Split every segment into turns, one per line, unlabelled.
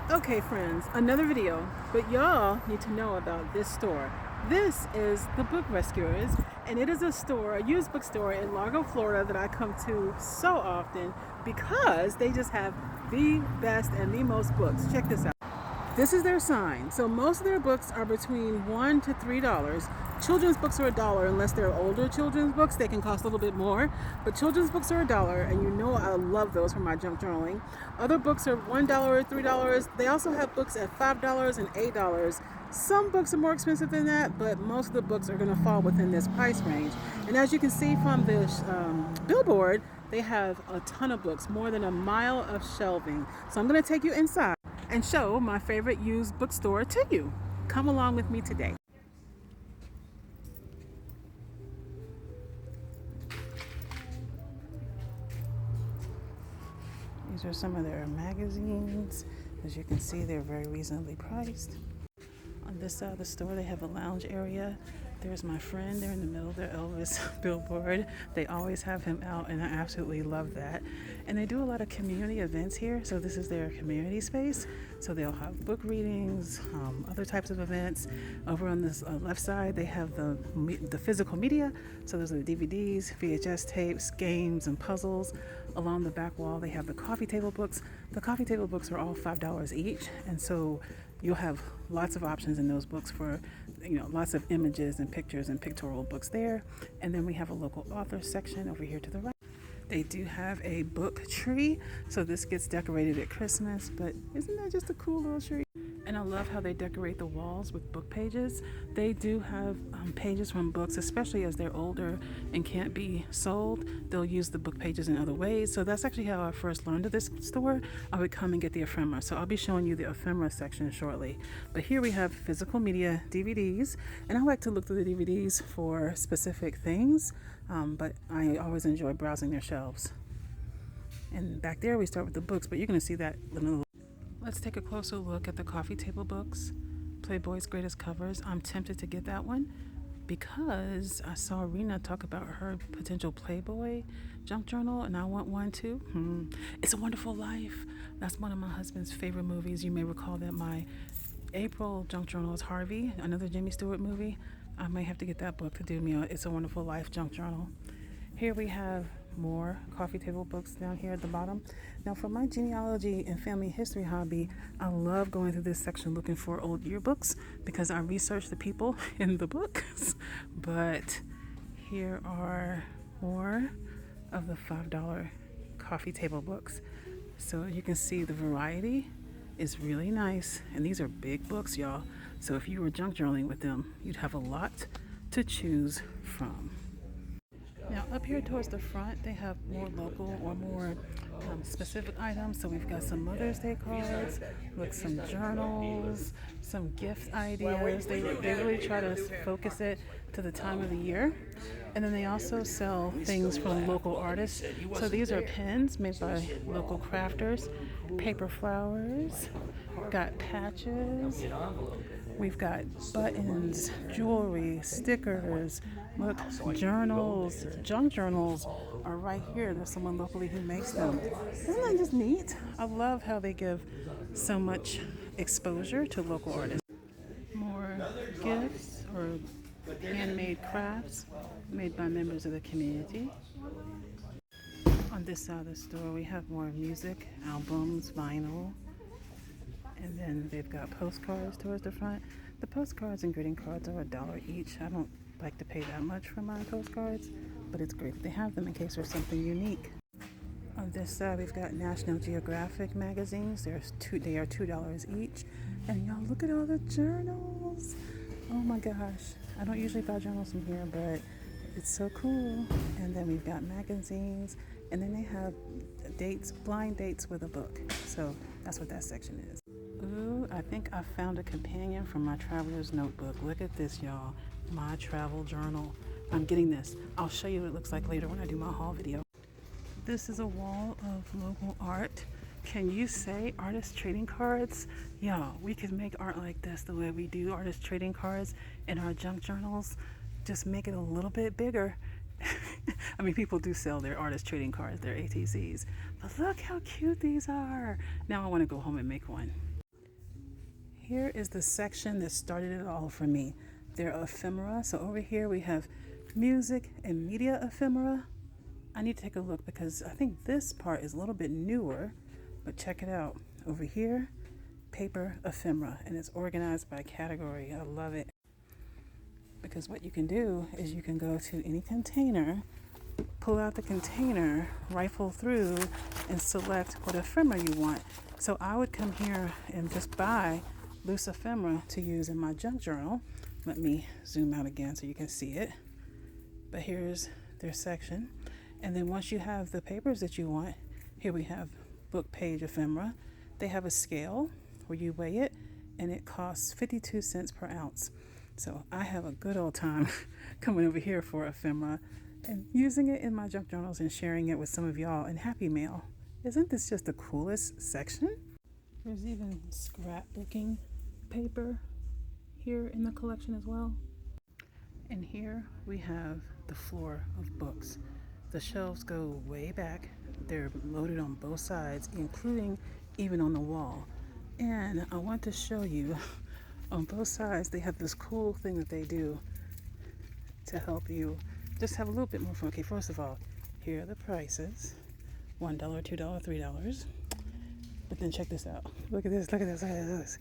Okay, friends, another video, but y'all need to know about this store. This is the Book Rescuers, and it is a store, a used bookstore in Largo, Florida that I come to so often because they just have the best and the most books. Check this out. This is their sign. So most of their books are between $1 to $3. Children's books are $1 unless they're older children's books. They can cost a little bit more. But children's books are $1, and you know I love those for my junk journaling. Other books are $1, $3. They also have books at $5 and $8. Some books are more expensive than that, but most of the books are going to fall within this price range. And as you can see from this billboard, they have a ton of books, more than a mile of shelving. So I'm going to take you inside and show my favorite used bookstore to you. Come along with me today. These are some of their magazines. As you can see, they're very reasonably priced. On this side of the store, they have a lounge area. There's my friend. They're in the middle of their Elvis billboard. They always have him out, and I absolutely love that. And they do a lot of community events here, so this is their community space. So they'll have book readings, other types of events. Over on this left side, they have the physical media. So those are the DVDs, VHS tapes, games, and puzzles. Along the back wall, they have the coffee table books. The coffee table books are all $5 each, and so you'll have lots of options in those books for, lots of images and pictures and pictorial books there. And then we have a local author section over here to the right. They do have a book tree, so this gets decorated at Christmas, but isn't that just a cool little tree? And I love how they decorate the walls with book pages. They do have pages from books, especially as they're older and can't be sold. They'll use the book pages in other ways. So that's actually how I first learned of this store. I would come and get the ephemera. So I'll be showing you the ephemera section shortly. But here we have physical media DVDs. And I like to look through the DVDs for specific things, but I always enjoy browsing their shelves. And back there we start with the books, but you're going to see that in a little. Let's take a closer look at the coffee table books, Playboy's Greatest Covers. I'm tempted to get that one because I saw Rena talk about her potential Playboy junk journal, and I want one too. It's a Wonderful Life. That's one of my husband's favorite movies. You may recall that my April junk journal is Harvey, another Jimmy Stewart movie. I might have to get that book to do me a It's a Wonderful Life junk journal. Here we have more coffee table books down here at the bottom. Now, for my genealogy and family history hobby, I love going through this section looking for old yearbooks because I research the people in the books. But here are more of the $5 coffee table books. So you can see the variety is really nice. And these are big books, y'all. So if you were junk journaling with them, you'd have a lot to choose from. Now up here towards the front, they have more local or more specific items. So we've got some Mother's Day cards, look, some journals, some gift ideas. They really try to focus it to the time of the year. And then they also sell things from local artists. So these are pens made by local crafters, paper flowers, got patches. We've got buttons, jewelry, stickers, look, journals, junk journals are right here. There's someone locally who makes them. Isn't that just neat? I love how they give so much exposure to local artists. More gifts or handmade crafts made by members of the community. On this side of the store, we have more music, albums, vinyl. And then they've got postcards towards the front. The postcards and greeting cards are $1 each. I don't like to pay that much for my postcards, but it's great that they have them in case there's something unique. On this side, we've got National Geographic magazines. They are $2 each. And y'all, look at all the journals. Oh my gosh. I don't usually buy journals from here, but it's so cool. And then we've got magazines. And then they have dates, blind dates with a book. So that's what that section is. Ooh, I think I found a companion for my traveler's notebook. Look at this, y'all. My travel journal. I'm getting this. I'll show you what it looks like later when I do my haul video. This is a wall of local art. Can you say artist trading cards? Y'all, we could make art like this the way we do artist trading cards in our junk journals. Just make it a little bit bigger. I mean, people do sell their artist trading cards, their ATCs. But look how cute these are. Now I want to go home and make one. Here is the section that started it all for me. They're ephemera. So over here we have music and media ephemera. I need to take a look because I think this part is a little bit newer, but check it out. Over here, paper ephemera, and it's organized by category. I love it because what you can do is you can go to any container, pull out the container, rifle through, and select what ephemera you want. So I would come here and just buy loose ephemera to use in my junk journal. Let me zoom out again so you can see it. But here's their section. And then once you have the papers that you want, here we have book page ephemera. They have a scale where you weigh it, and it costs 52 cents per ounce. So I have a good old time coming over here for ephemera and using it in my junk journals and sharing it with some of y'all in Happy Mail. Isn't this just the coolest section? There's even scrapbooking paper here in the collection as well. And here we have the floor of books. The shelves go way back. They're loaded on both sides, including even on the wall. And I want to show you on both sides, they have this cool thing that they do to help you just have a little bit more fun. Okay, first of all, here are the prices. $1, $2, $3. But then check this out. Look at this, look at this, look at this.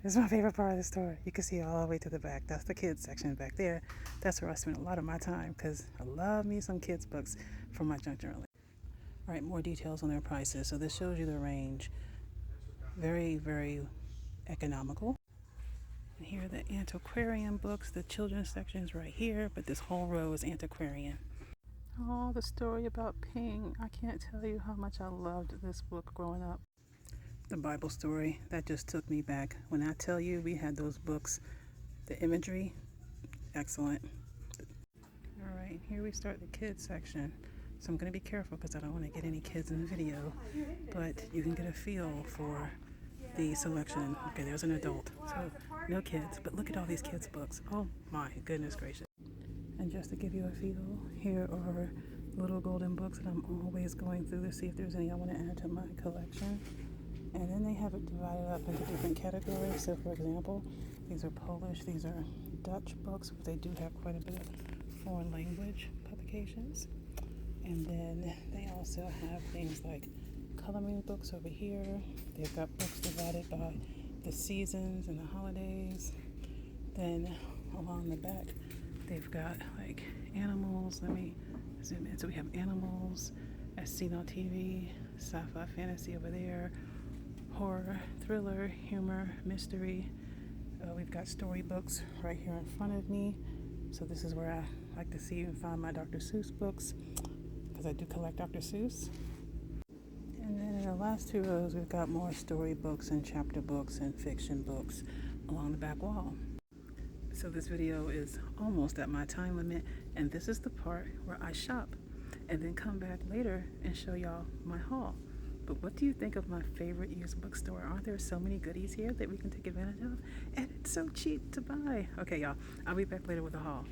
This is my favorite part of the store. You can see all the way to the back. That's the kids section back there. That's where I spend a lot of my time because I love me some kids books for my junk journaling. All right, more details on their prices. So this shows you the range. Very, very economical. And here are the antiquarian books. The children's section is right here, but this whole row is antiquarian. Oh, the story about Ping. I can't tell you how much I loved this book growing up. The Bible story, that just took me back. When I tell you we had those books, the imagery, excellent. All right, here we start the kids section. So I'm going to be careful because I don't want to get any kids in the video, but you can get a feel for the selection. Okay, there's an adult, so no kids, but look at all these kids books. Oh my goodness gracious. And just to give you a feel, here are little golden books that I'm always going through to see if there's any I want to add to my collection. And then they have it divided up into different categories. So for example, these are Polish, these are Dutch books, but they do have quite a bit of foreign language publications. And then they also have things like coloring books over here. They've got books divided by the seasons and the holidays. Then along the back, they've got like animals. Let me zoom in. So we have animals as seen on TV, sci-fi fantasy over there, horror, thriller, humor, mystery. We've got storybooks right here in front of me. So this is where I like to see and find my Dr. Seuss books because I do collect Dr. Seuss. And then in the last two rows, we've got more storybooks and chapter books and fiction books along the back wall. So this video is almost at my time limit, and this is the part where I shop and then come back later and show y'all my haul. But what do you think of my favorite used bookstore? Aren't there so many goodies here that we can take advantage of? And it's so cheap to buy. Okay, y'all, I'll be back later with a haul.